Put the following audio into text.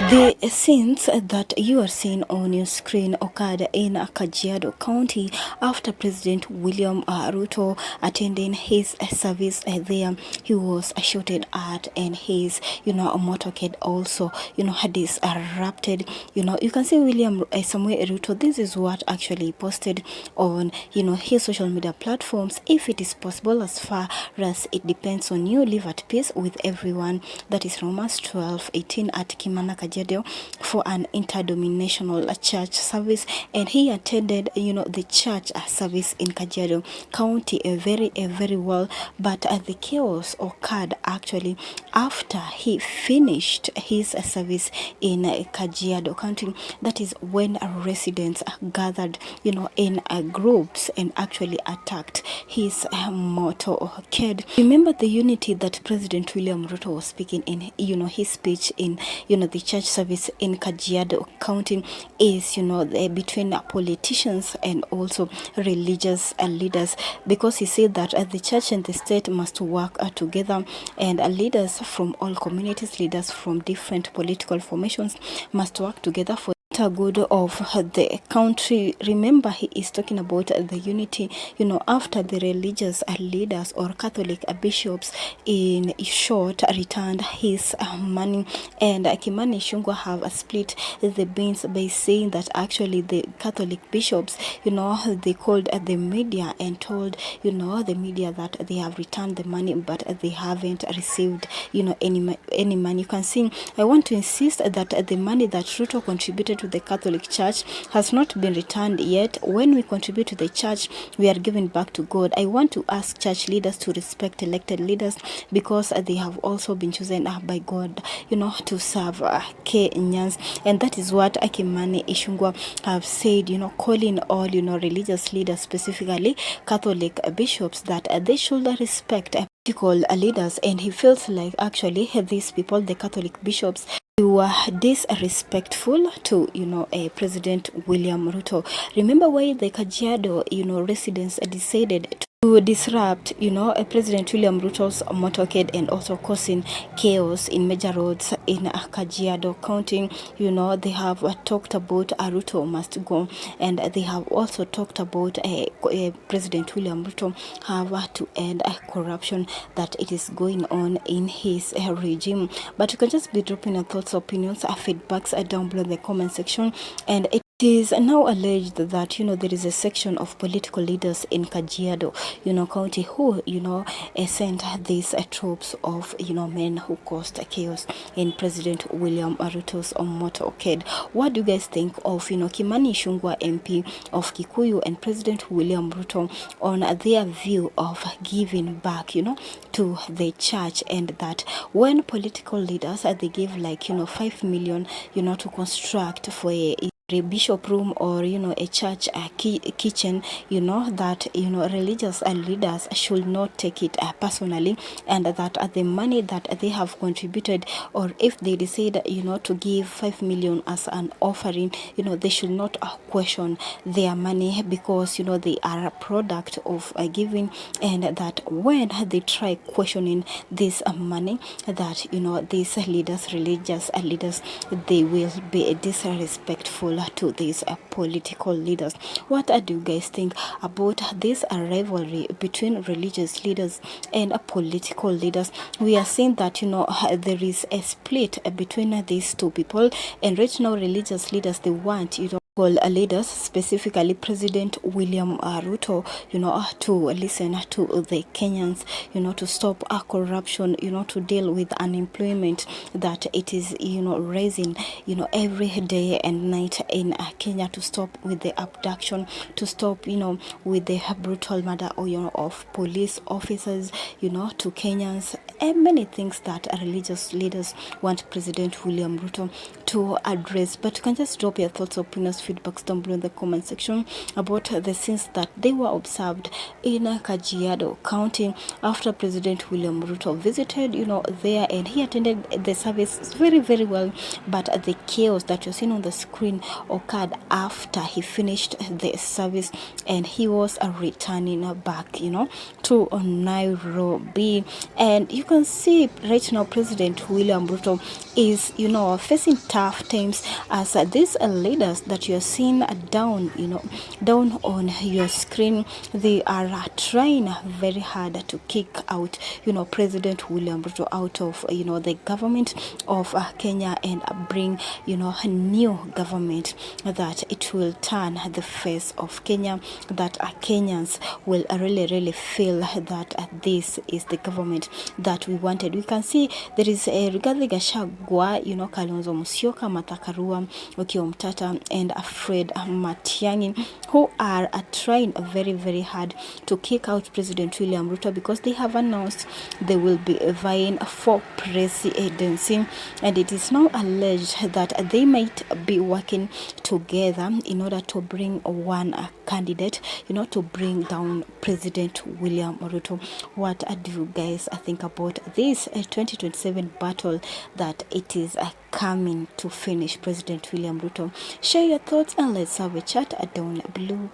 The scenes that you are seeing on your screen occurred in Kajiado County after President William Ruto attending his service there. He was shot at and his, motorcade also, had disrupted. You can see William Samuel Ruto. This is what actually posted on, his social media platforms. If it is possible, as far as it depends on you, live at peace with everyone. That is Romans 12:18 at KIMANA Kajiado for an interdenominational church service, and he attended the church service in Kajiado County very well, but the chaos occurred actually after he finished his service in Kajiado County. That is when residents gathered in groups and actually attacked his motorcade. Remember the unity that President William Ruto was speaking in his speech in the church service in Kajiado County is between politicians and also religious leaders, because he said that the church and the state must work together, and leaders from all communities, leaders from different political formations must work together for good of the country. Remember, he is talking about the unity after the religious leaders or Catholic bishops in short returned his money, and KIMANA Ichung'wah have split the beans by saying that actually the Catholic bishops they called the media and told the media that they have returned the money, but they haven't received any money. You can see, I want to insist that the money that Ruto contributed to the Catholic Church has not been returned yet. When we contribute to the church, we are giving back to God. I want to ask church leaders to respect elected leaders, because they have also been chosen by God to serve Kenyans, and that is what KIMANA Ichung'wah have said, calling all religious leaders, specifically Catholic bishops, that they should respect political leaders. And he feels like actually these people, the Catholic bishops, were disrespectful to President William Ruto. Remember why the Kajiado residents decided to disrupt President William Ruto's motorcade and also causing chaos in major roads in Kajiado County. They have talked about Ruto must go, and they have also talked about President William Ruto have to end corruption that it is going on in his regime. But you can just be dropping your thoughts, opinions, feedbacks down below in the comment section. And it is now alleged that there is a section of political leaders in Kajiado County who sent these troops of men who caused chaos in President William Ruto's motorcade. What do you guys think of KIMANA Ichung'wah MP of Kikuyu and President William Ruto on their view of giving back to the church, and that when political leaders they give like 5 million to construct for a bishop room or a church kitchen, that religious leaders should not take it personally, and that the money that they have contributed, or if they decide to give 5 million as an offering, they should not question their money, because they are a product of giving, and that when they try questioning this money, that these leaders, religious leaders, they will be disrespectful to these political leaders. What do you guys think about this rivalry between religious leaders and political leaders? We are seeing that there is a split between these two people, and right now religious leaders, they want leaders, specifically President William Ruto, to listen to the Kenyans, to stop corruption, to deal with unemployment that it is, raising, every day and night in Kenya, to stop with the abduction, to stop, with the brutal murder, of police officers, to Kenyans, and many things that religious leaders want President William Ruto to address. But you can just drop your thoughts, opinions, feedbacks down below in the comment section about the scenes that they were observed in Kajiado County after President William Ruto visited, there, and he attended the service very, very well. But the chaos that you're seeing on the screen occurred after he finished the service and he was returning back, to Nairobi. And you can see right now President William Ruto is, facing tough times as these leaders that you're seeing down on your screen, they are trying very hard to kick out, President William Ruto out of, the government of Kenya and bring, a new government that it will turn the face of Kenya, that Kenyans will really feel that this is the government that we wanted. We can see there is a Rigathi Gachagua, Kalonzo Musyoka, Martha Karua, Okiya Omtata, and Fred Matiang'i, who are trying very, very hard to kick out President William Ruto because they have announced they will be vying for presidency, and it is now alleged that they might be working together in order to bring one candidate, to bring down President William Ruto. What do you guys think about this 2027 battle that it is coming to finish President William Ruto? Share your thoughts and let's have a chat down below.